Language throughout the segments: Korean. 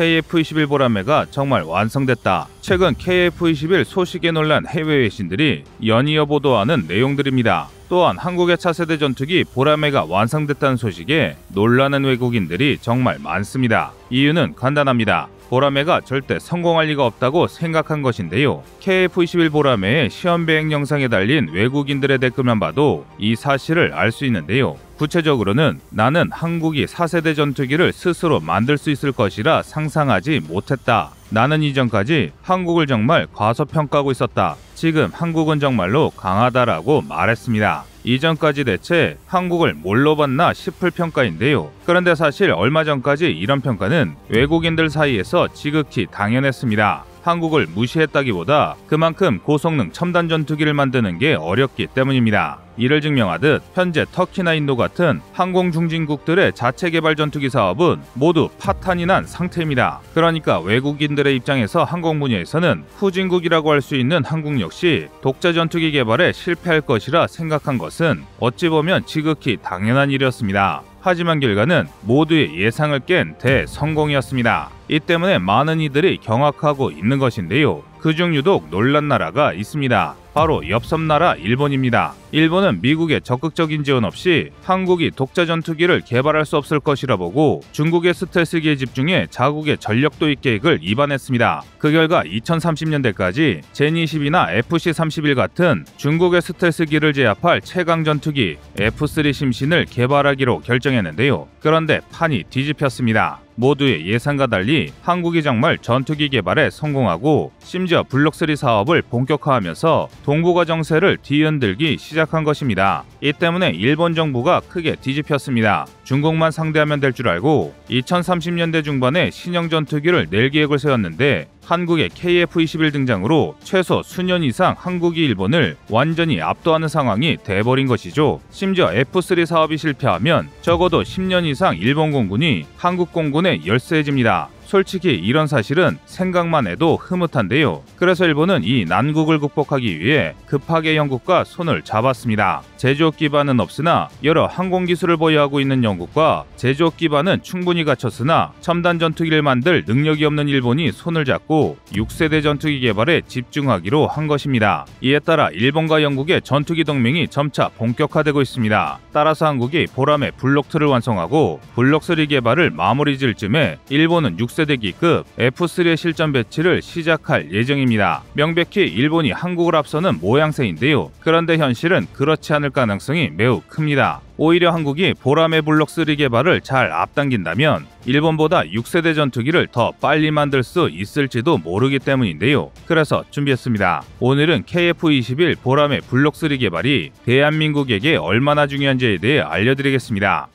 KF-21 보라매가 정말 완성됐다. 최근 KF-21 소식에 놀란 해외 외신들이 연이어 보도하는 내용들입니다. 또한 한국의 차세대 전투기 보라매가 완성됐다는 소식에 놀라는 외국인들이 정말 많습니다. 이유는 간단합니다. 보라매가 절대 성공할 리가 없다고 생각한 것인데요. KF-21 보라매의 시험 비행 영상에 달린 외국인들의 댓글만 봐도 이 사실을 알 수 있는데요. 구체적으로는 나는 한국이 4세대 전투기를 스스로 만들 수 있을 것이라 상상하지 못했다. 나는 이전까지 한국을 정말 과소평가하고 있었다. 지금 한국은 정말로 강하다라고 말했습니다. 이전까지 대체 한국을 뭘로 봤나 싶을 평가인데요. 그런데 사실 얼마 전까지 이런 평가는 외국인들 사이에서 지극히 당연했습니다. 한국을 무시했다기보다 그만큼 고성능 첨단 전투기를 만드는 게 어렵기 때문입니다. 이를 증명하듯 현재 터키나 인도 같은 항공 중진국들의 자체 개발 전투기 사업은 모두 파탄이 난 상태입니다. 그러니까 외국인들의 입장에서 항공 분야에서는 후진국이라고 할 수 있는 한국 역시 독자 전투기 개발에 실패할 것이라 생각한 것은 어찌 보면 지극히 당연한 일이었습니다. 하지만 결과는 모두의 예상을 깬 대성공이었습니다. 이 때문에 많은 이들이 경악하고 있는 것인데요. 그중 유독 놀란 나라가 있습니다. 바로 옆섬나라 일본입니다. 일본은 미국의 적극적인 지원 없이 한국이 독자 전투기를 개발할 수 없을 것이라 보고 중국의 스텔스기에 집중해 자국의 전력 도입 계획을 입안했습니다. 그 결과 2030년대까지 젠20이나 FC-31 같은 중국의 스텔스기를 제압할 최강 전투기 F3 심신을 개발하기로 결정했는데요. 그런데 판이 뒤집혔습니다. 모두의 예상과 달리 한국이 정말 전투기 개발에 성공하고 심지어 블록3 사업을 본격화하면서 동북아 정세를 뒤흔들기 시작한 것입니다. 이 때문에 일본 정부가 크게 뒤집혔습니다. 중국만 상대하면 될 줄 알고 2030년대 중반에 신형 전투기를 낼 계획을 세웠는데 한국의 KF-21 등장으로 최소 수년 이상 한국이 일본을 완전히 압도하는 상황이 돼버린 것이죠. 심지어 F3 사업이 실패하면 적어도 10년 이상 일본 공군이 한국 공군에 열세해집니다. 솔직히 이런 사실은 생각만 해도 흐뭇한데요. 그래서 일본은 이 난국을 극복하기 위해 급하게 영국과 손을 잡았습니다. 제조업 기반은 없으나 여러 항공 기술을 보유하고 있는 영국과 제조업 기반은 충분히 갖췄으나 첨단 전투기를 만들 능력이 없는 일본이 손을 잡고 6세대 전투기 개발에 집중하기로 한 것입니다. 이에 따라 일본과 영국의 전투기 동맹이 점차 본격화되고 있습니다. 따라서 한국이 보라매 블록2를 완성하고 블록3 개발을 마무리 지을 쯤에 일본은 6세대기급 F3의 실전 배치를 시작할 예정입니다. 명백히 일본이 한국을 앞서는 모양새인데요. 그런데 현실은 그렇지 않을 가능성이 매우 큽니다. 오히려 한국이 보라매 블록3 개발을 잘 앞당긴다면 일본보다 6세대 전투기를 더 빨리 만들 수 있을지도 모르기 때문인데요. 그래서 준비했습니다. 오늘은 KF-21 보라매 블록3 개발이 대한민국에게 얼마나 중요한지에 대해 알려드리겠습니다.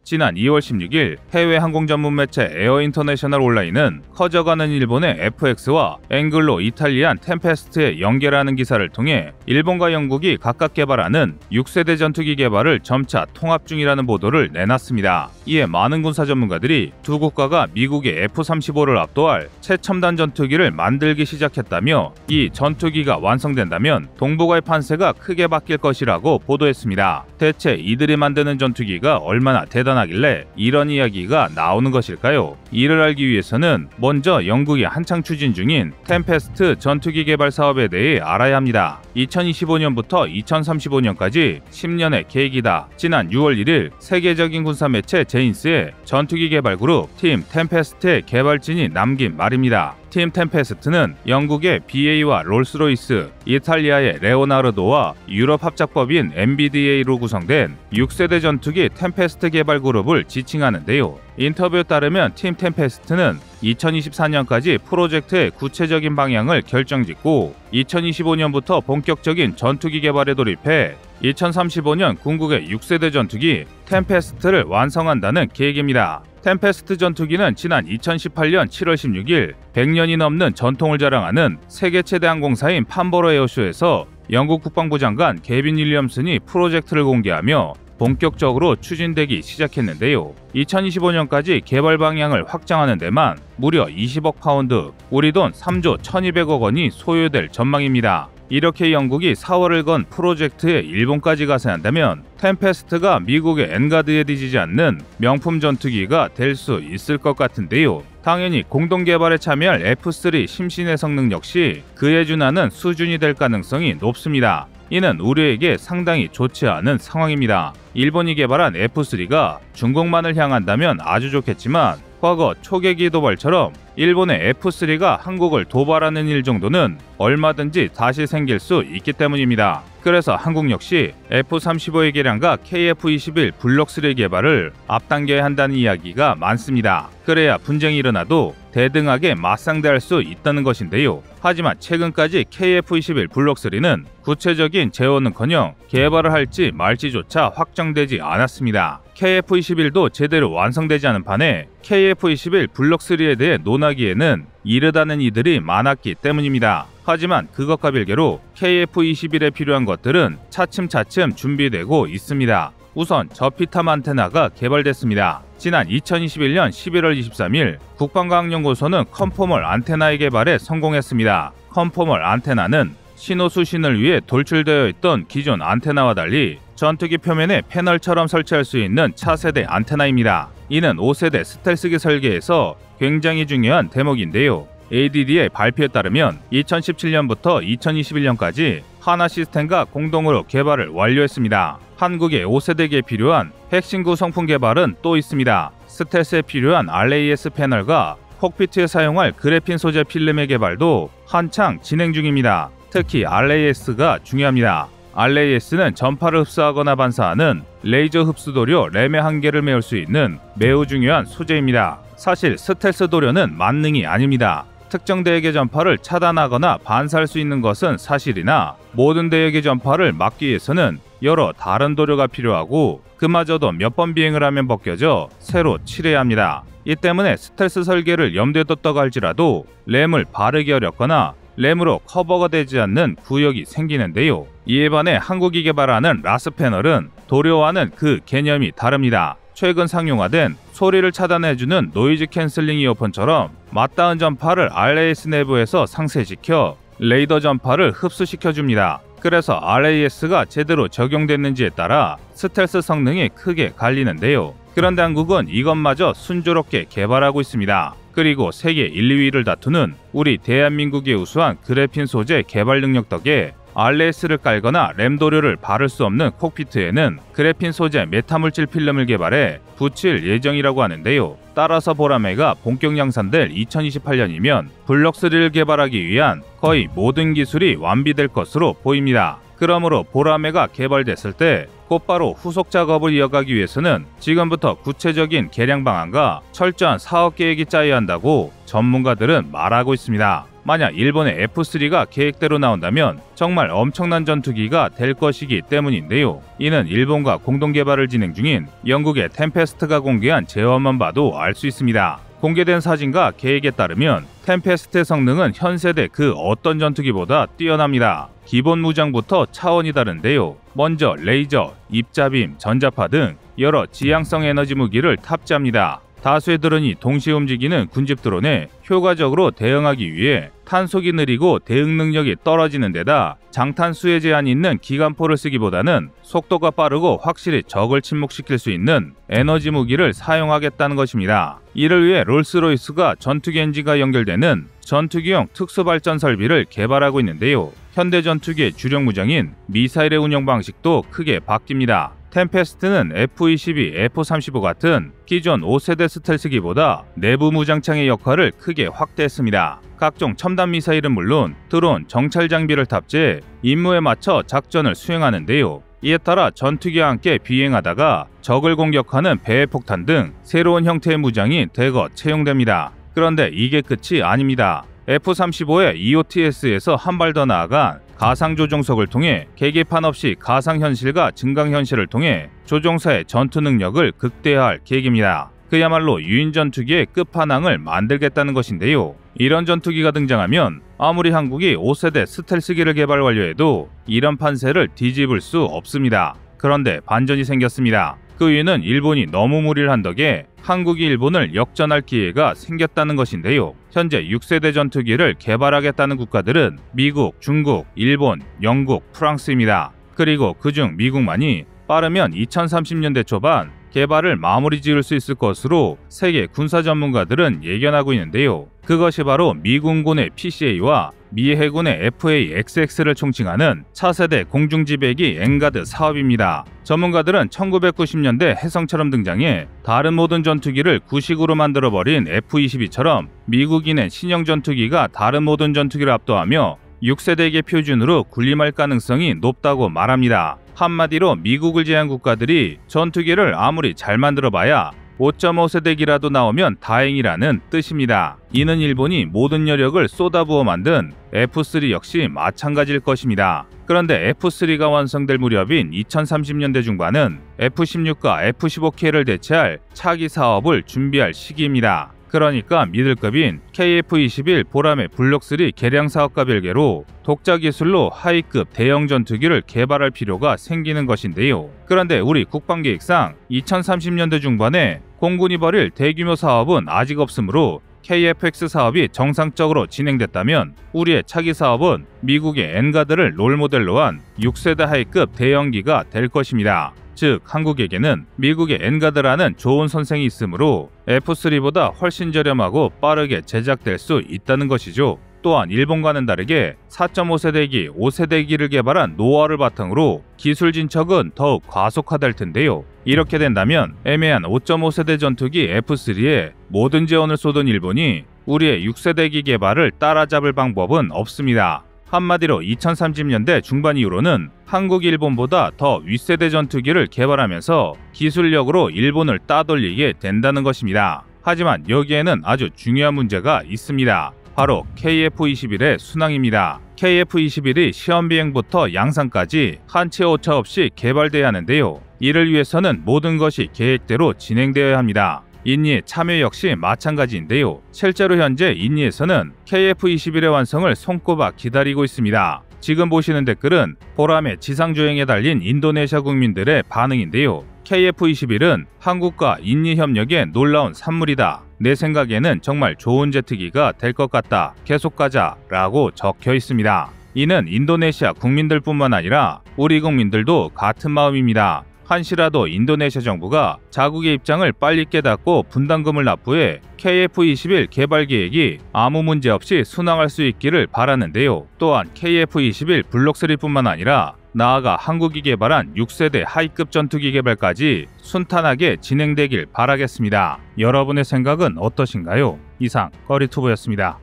지난 2월 16일 해외 항공 전문 매체 에어인터내셔널 온라인은 커져가는 일본의 FX와 앵글로 이탈리안 템페스트의 연계라는 기사를 통해 일본과 영국이 각각 개발하는 6세대 전투기 개발을 점차 통합 중이라는 보도를 내놨습니다. 이에 많은 군사 전문가들이 두 국가가 미국의 F-35를 압도할 최첨단 전투기를 만들기 시작했다며 이 전투기가 완성된다면 동북아의 판세가 크게 바뀔 것이라고 보도했습니다. 대체 이들이 만드는 전투기가 얼마나 대단하길래 이런 이야기가 나오는 것일까요? 이를 알기 위해서는 먼저 영국이 한창 추진 중인 템페스트 전투기 개발 사업에 대해 알아야 합니다. 2025년부터 2035년까지 10년의 계획이다. 지난 6월 1일 세계적인 군사 매체 제인스의 전투기 개발 그룹 팀 템페스트의 개발진이 남긴 말입니다. 팀 템페스트는 영국의 BA와 롤스로이스, 이탈리아의 레오나르도와 유럽 합작법인 MBDA로 구성된 6세대 전투기 템페스트 개발 그룹을 지칭하는데요. 인터뷰에 따르면 팀 템페스트는 2024년까지 프로젝트의 구체적인 방향을 결정짓고 2025년부터 본격적인 전투기 개발에 돌입해 2035년 궁극의 6세대 전투기 템페스트를 완성한다는 계획입니다. 템페스트 전투기는 지난 2018년 7월 16일 100년이 넘는 전통을 자랑하는 세계 최대 항공사인 판버러 에어쇼에서 영국 국방부 장관 개빈 윌리엄슨이 프로젝트를 공개하며 본격적으로 추진되기 시작했는데요. 2025년까지 개발 방향을 확장하는 데만 무려 20억 파운드, 우리 돈 3조 1200억 원이 소요될 전망입니다. 이렇게 영국이 4월을 건 프로젝트에 일본까지 가서 한다면 템페스트가 미국의 엔가드에 뒤지지 않는 명품 전투기가 될 수 있을 것 같은데요. 당연히 공동개발에 참여할 F3 심신의 성능 역시 그에 준하는 수준이 될 가능성이 높습니다. 이는 우리에게 상당히 좋지 않은 상황입니다. 일본이 개발한 F3가 중국만을 향한다면 아주 좋겠지만 과거 초계기 도발처럼 일본의 F3가 한국을 도발하는 일 정도는 얼마든지 다시 생길 수 있기 때문입니다. 그래서 한국 역시 F-35의 개량과 KF-21 블록3 개발을 앞당겨야 한다는 이야기가 많습니다. 그래야 분쟁이 일어나도 대등하게 맞상대할 수 있다는 것인데요. 하지만 최근까지 KF-21 블록3는 구체적인 제어는커녕 개발을 할지 말지조차 확정되지 않았습니다. KF-21도 제대로 완성되지 않은 판에 KF-21 블록3에 대해 논하기에는 이르다는 이들이 많았기 때문입니다. 하지만 그것과 별개로 KF-21에 필요한 것들은 차츰차츰 준비되고 있습니다. 우선 저피탐 안테나가 개발됐습니다. 지난 2021년 11월 23일 국방과학연구소는 컨포멀 안테나의 개발에 성공했습니다. 컨포멀 안테나는 신호 수신을 위해 돌출되어 있던 기존 안테나와 달리 전투기 표면에 패널처럼 설치할 수 있는 차세대 안테나입니다. 이는 5세대 스텔스기 설계에서 굉장히 중요한 대목인데요. ADD의 발표에 따르면 2017년부터 2021년까지 하나 시스템과 공동으로 개발을 완료했습니다. 한국의 5세대기에 필요한 핵심 구성품 개발은 또 있습니다. 스텔스에 필요한 RAS 패널과 콕피트에 사용할 그래핀 소재 필름의 개발도 한창 진행 중입니다. 특히 RAS가 중요합니다. RAS는 전파를 흡수하거나 반사하는 레이저 흡수 도료 램의 한계를 메울 수 있는 매우 중요한 소재입니다. 사실 스텔스 도료는 만능이 아닙니다. 특정 대역의 전파를 차단하거나 반사할 수 있는 것은 사실이나 모든 대역의 전파를 막기 위해서는 여러 다른 도료가 필요하고 그마저도 몇 번 비행을 하면 벗겨져 새로 칠해야 합니다. 이 때문에 스텔스 설계를 염두에 뒀다고 할지라도 램을 바르기 어렵거나 램으로 커버가 되지 않는 구역이 생기는데요. 이에 반해 한국이 개발하는 라스 패널은 도료와는 그 개념이 다릅니다. 최근 상용화된 소리를 차단해주는 노이즈 캔슬링 이어폰처럼 맞닿은 전파를 RAS 내부에서 상쇄시켜 레이더 전파를 흡수시켜줍니다. 그래서 RAS가 제대로 적용됐는지에 따라 스텔스 성능이 크게 갈리는데요. 그런데 한국은 이것마저 순조롭게 개발하고 있습니다. 그리고 세계 1, 2위를 다투는 우리 대한민국의 우수한 그래핀 소재 개발 능력 덕에 RAS를 깔거나 램 도료를 바를 수 없는 콕피트에는 그래핀 소재 메타물질 필름을 개발해 붙일 예정이라고 하는데요. 따라서 보라매가 본격 양산될 2028년이면 블록3를 개발하기 위한 거의 모든 기술이 완비될 것으로 보입니다. 그러므로 보라매가 개발됐을 때 곧바로 후속 작업을 이어가기 위해서는 지금부터 구체적인 개량 방안과 철저한 사업 계획이 짜여야 한다고 전문가들은 말하고 있습니다. 만약 일본의 F3가 계획대로 나온다면 정말 엄청난 전투기가 될 것이기 때문인데요. 이는 일본과 공동개발을 진행 중인 영국의 템페스트가 공개한 제어만 봐도 알 수 있습니다. 공개된 사진과 계획에 따르면 템페스트의 성능은 현세대 그 어떤 전투기보다 뛰어납니다. 기본 무장부터 차원이 다른데요. 먼저 레이저, 입자빔, 전자파 등 여러 지향성 에너지 무기를 탑재합니다. 다수의 드론이 동시에 움직이는 군집 드론에 효과적으로 대응하기 위해 탄속이 느리고 대응 능력이 떨어지는 데다 장탄수에 제한이 있는 기관포를 쓰기보다는 속도가 빠르고 확실히 적을 침묵시킬 수 있는 에너지 무기를 사용하겠다는 것입니다. 이를 위해 롤스로이스가 전투기 엔진과 연결되는 전투기용 특수발전 설비를 개발하고 있는데요. 현대 전투기의 주력 무장인 미사일의 운영 방식도 크게 바뀝니다. 템페스트는 F-22, F-35 같은 기존 5세대 스텔스기보다 내부 무장창의 역할을 크게 확대했습니다. 각종 첨단 미사일은 물론 드론, 정찰 장비를 탑재해 임무에 맞춰 작전을 수행하는데요. 이에 따라 전투기와 함께 비행하다가 적을 공격하는 배의 폭탄 등 새로운 형태의 무장이 대거 채용됩니다. 그런데 이게 끝이 아닙니다. F-35의 EOTS에서 한 발 더 나아간 가상 조종석을 통해 계기판 없이 가상현실과 증강현실을 통해 조종사의 전투 능력을 극대화할 계획입니다. 그야말로 유인 전투기의 끝판왕을 만들겠다는 것인데요. 이런 전투기가 등장하면 아무리 한국이 5세대 스텔스기를 개발 완료해도 이런 판세를 뒤집을 수 없습니다. 그런데 반전이 생겼습니다. 그 이유는 일본이 너무 무리를 한 덕에 한국이 일본을 역전할 기회가 생겼다는 것인데요. 현재 6세대 전투기를 개발하겠다는 국가들은 미국, 중국, 일본, 영국, 프랑스입니다. 그리고 그중 미국만이 빠르면 2030년대 초반 개발을 마무리 지을 수 있을 것으로 세계 군사 전문가들은 예견하고 있는데요. 그것이 바로 미군군의 PCA와 미 해군의 FA-XX를 총칭하는 차세대 공중지배기 엔가드 사업입니다. 전문가들은 1990년대 해성처럼 등장해 다른 모든 전투기를 구식으로 만들어버린 F-22처럼 미국이 낸 신형 전투기가 다른 모든 전투기를 압도하며 6세대계 표준으로 군림할 가능성이 높다고 말합니다. 한마디로 미국을 제한 국가들이 전투기를 아무리 잘 만들어봐야 5.5세대기라도 나오면 다행이라는 뜻입니다. 이는 일본이 모든 여력을 쏟아부어 만든 F3 역시 마찬가지일 것입니다. 그런데 F3가 완성될 무렵인 2030년대 중반은 F16과 F15K를 대체할 차기 사업을 준비할 시기입니다. 그러니까 미들급인 KF-21 보라매 블록3 개량 사업과 별개로 독자 기술로 하이급 대형 전투기를 개발할 필요가 생기는 것인데요. 그런데 우리 국방계획상 2030년대 중반에 공군이 벌일 대규모 사업은 아직 없으므로 KF-X 사업이 정상적으로 진행됐다면 우리의 차기 사업은 미국의 엔가드를 롤모델로 한 6세대 하이급 대형기가 될 것입니다. 즉 한국에게는 미국의 엔가드라는 좋은 선생이 있으므로 F3보다 훨씬 저렴하고 빠르게 제작될 수 있다는 것이죠. 또한 일본과는 다르게 4.5세대기, 5세대기를 개발한 노하우를 바탕으로 기술 진척은 더욱 과속화될 텐데요. 이렇게 된다면 애매한 5.5세대 전투기 F3에 모든 재원을 쏟은 일본이 우리의 6세대기 개발을 따라잡을 방법은 없습니다. 한마디로 2030년대 중반 이후로는 한국이 일본보다 더 윗세대 전투기를 개발하면서 기술력으로 일본을 따돌리게 된다는 것입니다. 하지만 여기에는 아주 중요한 문제가 있습니다. 바로 KF-21의 순항입니다. KF-21이 시험 비행부터 양산까지 한치 오차 없이 개발돼야 하는데요. 이를 위해서는 모든 것이 계획대로 진행되어야 합니다. 인니의 참여 역시 마찬가지인데요. 실제로 현재 인니에서는 KF-21의 완성을 손꼽아 기다리고 있습니다. 지금 보시는 댓글은 보람의 지상주행에 달린 인도네시아 국민들의 반응인데요. KF-21은 한국과 인니 협력의 놀라운 산물이다. 내 생각에는 정말 좋은 제트기가 될 것 같다. 계속 가자 라고 적혀 있습니다. 이는 인도네시아 국민들뿐만 아니라 우리 국민들도 같은 마음입니다. 한시라도 인도네시아 정부가 자국의 입장을 빨리 깨닫고 분담금을 납부해 KF-21 개발 계획이 아무 문제 없이 순항할 수 있기를 바라는데요. 또한 KF-21 블록3뿐만 아니라 나아가 한국이 개발한 6세대 하이급 전투기 개발까지 순탄하게 진행되길 바라겠습니다. 여러분의 생각은 어떠신가요? 이상 꺼리투브였습니다.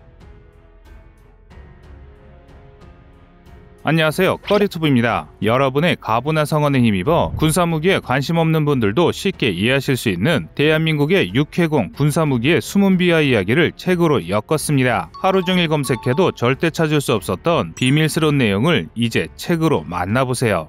안녕하세요, 꺼리투브입니다. 여러분의 가분한 성원에 힘입어 군사무기에 관심 없는 분들도 쉽게 이해하실 수 있는 대한민국의 육해공 군사무기의 숨은 비하 이야기를 책으로 엮었습니다. 하루 종일 검색해도 절대 찾을 수 없었던 비밀스러운 내용을 이제 책으로 만나보세요.